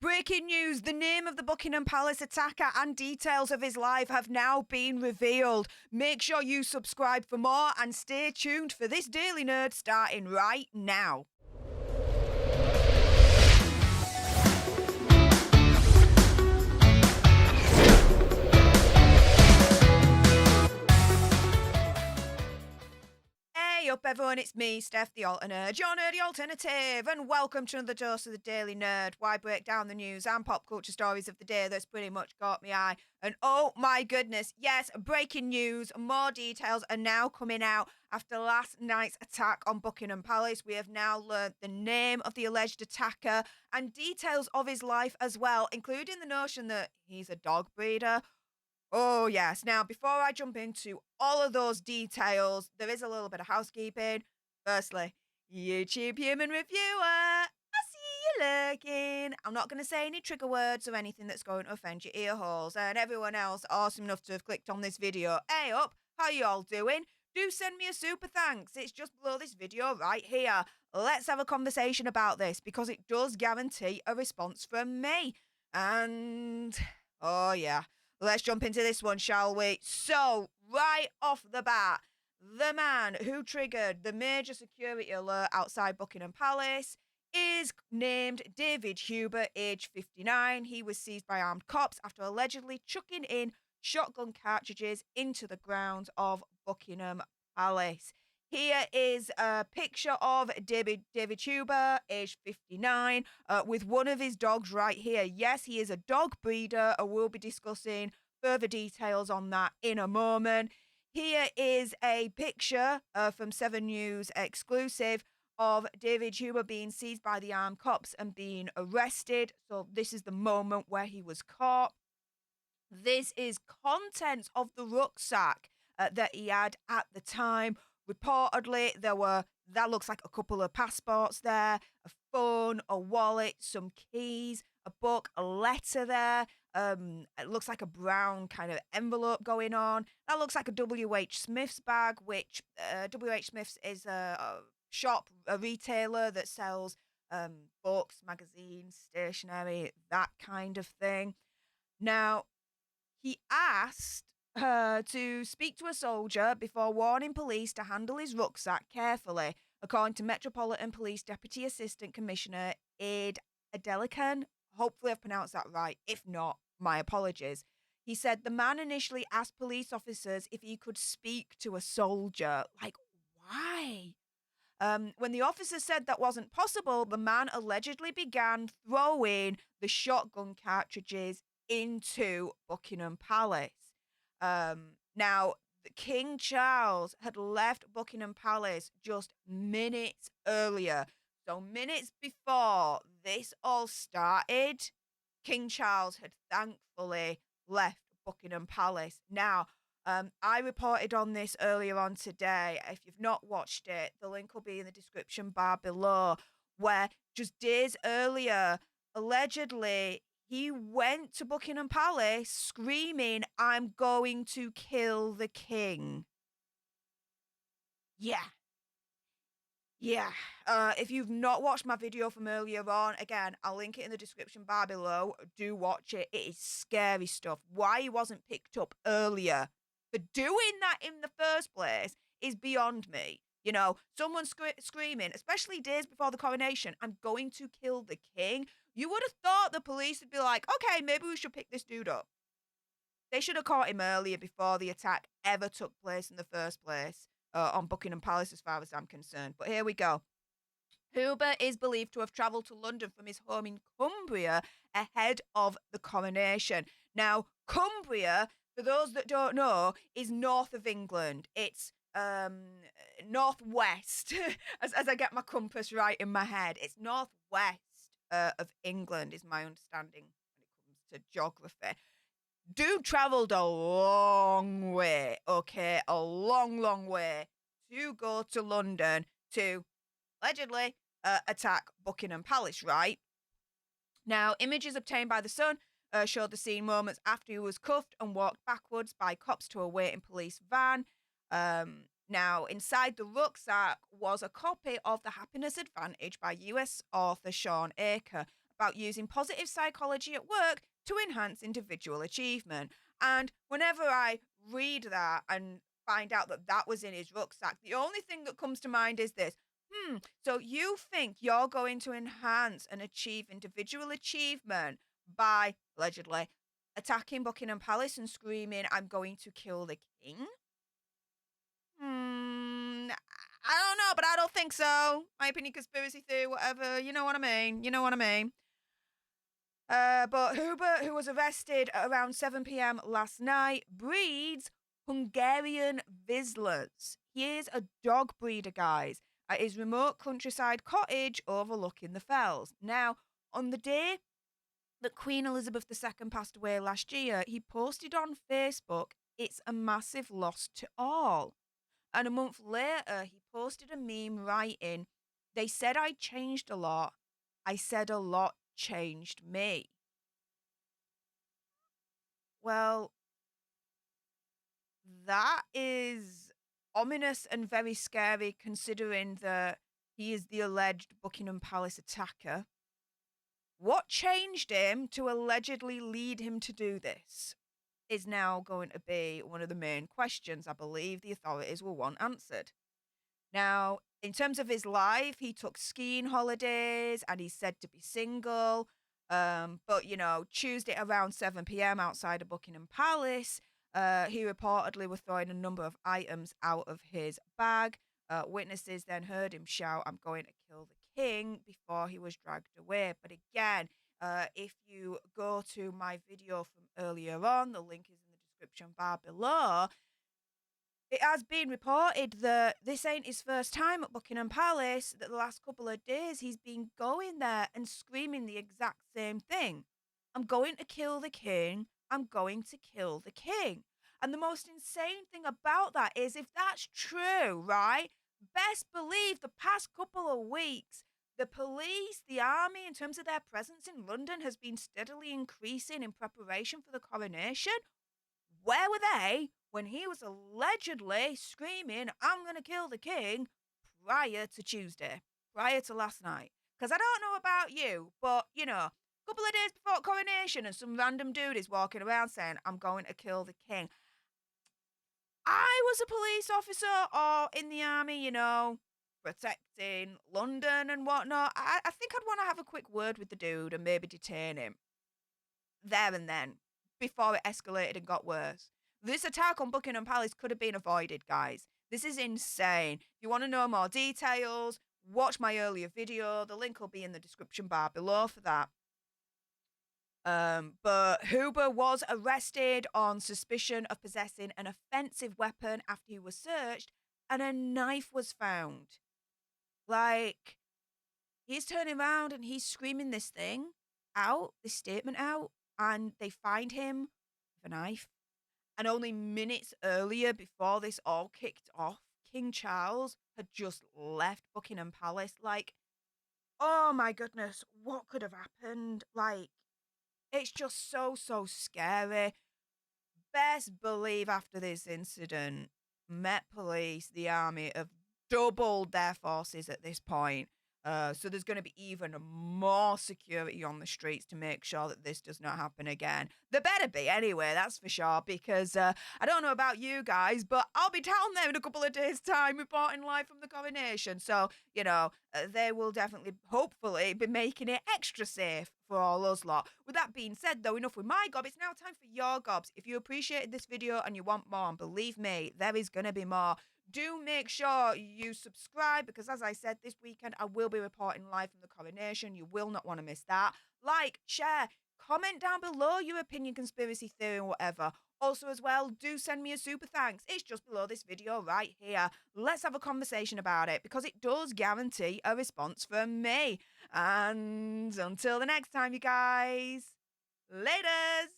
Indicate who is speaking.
Speaker 1: Breaking news, the name of the Buckingham Palace attacker and details of his life have now been revealed. Make sure you subscribe for more and stay tuned for this Daily Nerd starting right now. Hey up everyone, it's me, Stef The Alter Nerd, your nerdy alternative, and welcome to another dose of the Daily Nerd, where I break down the news and pop culture stories of the day that's pretty much caught my eye. And oh my goodness, yes, breaking news, more details are now coming out after last night's attack on Buckingham Palace. We have now learned the name of the alleged attacker and details of his life as well, including the notion that he's a dog breeder. Oh, yes. Now, before I jump into all of those details, there is a little bit of housekeeping. Firstly, YouTube human reviewer, I see you lurking. I'm not going to say any trigger words or anything that's going to offend your ear holes. And everyone else awesome enough to have clicked on this video, hey up, how you all doing? Do send me a super thanks. It's just below this video right here. Let's have a conversation about this because it does guarantee a response from me. And, oh yeah. Let's jump into this one, shall we? So, right off the bat, the man who triggered the major security alert outside Buckingham Palace is named David Huber, age 59. He was seized by armed cops after allegedly chucking in shotgun cartridges into the grounds of Buckingham Palace. Here is a picture of David Huber, age 59, with one of his dogs right here. Yes, he is a dog breeder, and we'll be discussing further details on that in a moment. Here is a picture from 7 News exclusive of David Huber being seized by the armed cops and being arrested. So this is the moment where he was caught. This is contents of the rucksack that he had at the time. Reportedly, that looks like a couple of passports there, a phone, a wallet, some keys, a book, a letter there. It looks like a brown kind of envelope going on. That looks like a W.H. Smith's bag, which W.H. Smith's is a shop, a retailer that sells books, magazines, stationery, that kind of thing. Now, he asked her to speak to a soldier before warning police to handle his rucksack carefully, according to Metropolitan Police Deputy Assistant Commissioner Ade Adelican. Hopefully I've pronounced that right. If not, my apologies. He said the man initially asked police officers if he could speak to a soldier. Like, why? When the officer said that wasn't possible, the man allegedly began throwing the shotgun cartridges into Buckingham Palace. Now, King Charles had left Buckingham Palace just minutes earlier. So minutes before this all started, King Charles had thankfully left Buckingham Palace. Now, I reported on this earlier on today. If you've not watched it, the link will be in the description bar below, where just days earlier, allegedly, he went to Buckingham Palace screaming, "I'm going to kill the king." Yeah. If you've not watched my video from earlier on, again, I'll link it in the description bar below. Do watch it. It is scary stuff. Why he wasn't picked up earlier for doing that in the first place is beyond me. You know, someone screaming, especially days before the coronation, "I'm going to kill the king." You would have thought the police would be like, okay, maybe we should pick this dude up. They should have caught him earlier before the attack ever took place in the first place on Buckingham Palace, as far as I'm concerned. But here we go. Huber is believed to have travelled to London from his home in Cumbria ahead of the coronation. Now, Cumbria, for those that don't know, is north of England. It's northwest, as I get my compass right in my head. It's northwest of England, is my understanding when it comes to geography. Dude travelled a long way, okay? A long way to go to London to allegedly attack Buckingham Palace, right? Now, images obtained by The Sun showed the scene moments after he was cuffed and walked backwards by cops to a waiting police van. Now, inside the rucksack was a copy of The Happiness Advantage by US author Sean Aker. about using positive psychology at work to enhance individual achievement. And whenever I read that and find out that that was in his rucksack, the only thing that comes to mind is this. So you think you're going to enhance and achieve individual achievement by, allegedly, attacking Buckingham Palace and screaming, "I'm going to kill the king"? I don't know, but I don't think so. My opinion, conspiracy theory, whatever. You know what I mean. You know what I mean. But Huber, who was arrested at around 7 p.m. last night, breeds Hungarian Vizslas. He is a dog breeder, guys, at his remote countryside cottage overlooking the fells. Now, on the day that Queen Elizabeth II passed away last year, he posted on Facebook, "It's a massive loss to all." And a month later, he posted a meme writing, "They said I changed a lot. I said a lot changed me." Well, that is ominous and very scary considering that he is the alleged Buckingham Palace attacker. What changed him to allegedly lead him to do this is now going to be one of the main questions I believe the authorities will want answered. Now, in terms of his life, he took skiing holidays and he's said to be single. But, Tuesday around 7 p.m. outside of Buckingham Palace, he reportedly was throwing a number of items out of his bag. Witnesses then heard him shout, "I'm going to kill the king," before he was dragged away. But again, if you go to my video from earlier on, the link is in the description bar below. It has been reported that this ain't his first time at Buckingham Palace, that the last couple of days he's been going there and screaming the exact same thing. "I'm going to kill the king. I'm going to kill the king." And the most insane thing about that is if that's true, right? Best believe the past couple of weeks, the police, the army, in terms of their presence in London, has been steadily increasing in preparation for the coronation. Where were they when he was allegedly screaming, "I'm going to kill the king," prior to Tuesday, prior to last night? Because I don't know about you, but, a couple of days before coronation and some random dude is walking around saying, "I'm going to kill the king." I was a police officer or in the army, protecting London and whatnot. I think I'd want to have a quick word with the dude and maybe detain him there and then before it escalated and got worse. This attack on Buckingham Palace could have been avoided, guys. This is insane. If you want to know more details, watch my earlier video. The link will be in the description bar below for that. But Huber was arrested on suspicion of possessing an offensive weapon after he was searched and a knife was found. Like, he's turning around and he's screaming this thing out, this statement out, and they find him with a knife. And only minutes earlier, before this all kicked off, King Charles had just left Buckingham Palace. Like, oh my goodness, what could have happened? Like, it's just so, so scary. Best believe after this incident, Met Police, the army, have doubled their forces at this point. So there's going to be even more security on the streets to make sure that this does not happen again. There better be anyway, that's for sure, because I don't know about you guys, but I'll be down there in a couple of days' time reporting live from the coronation. So, they will definitely, hopefully, be making it extra safe for all us lot. With that being said, though, enough with my gob. It's now time for your gobs. If you appreciated this video and you want more, and believe me, there is going to be more, do make sure you subscribe because, as I said, this weekend I will be reporting live from the coronation. You will not want to miss that. Like, share, comment down below your opinion, conspiracy theory, and whatever. Also, as well, do send me a super thanks. It's just below this video right here. Let's have a conversation about it because it does guarantee a response from me. And until the next time, you guys, laters!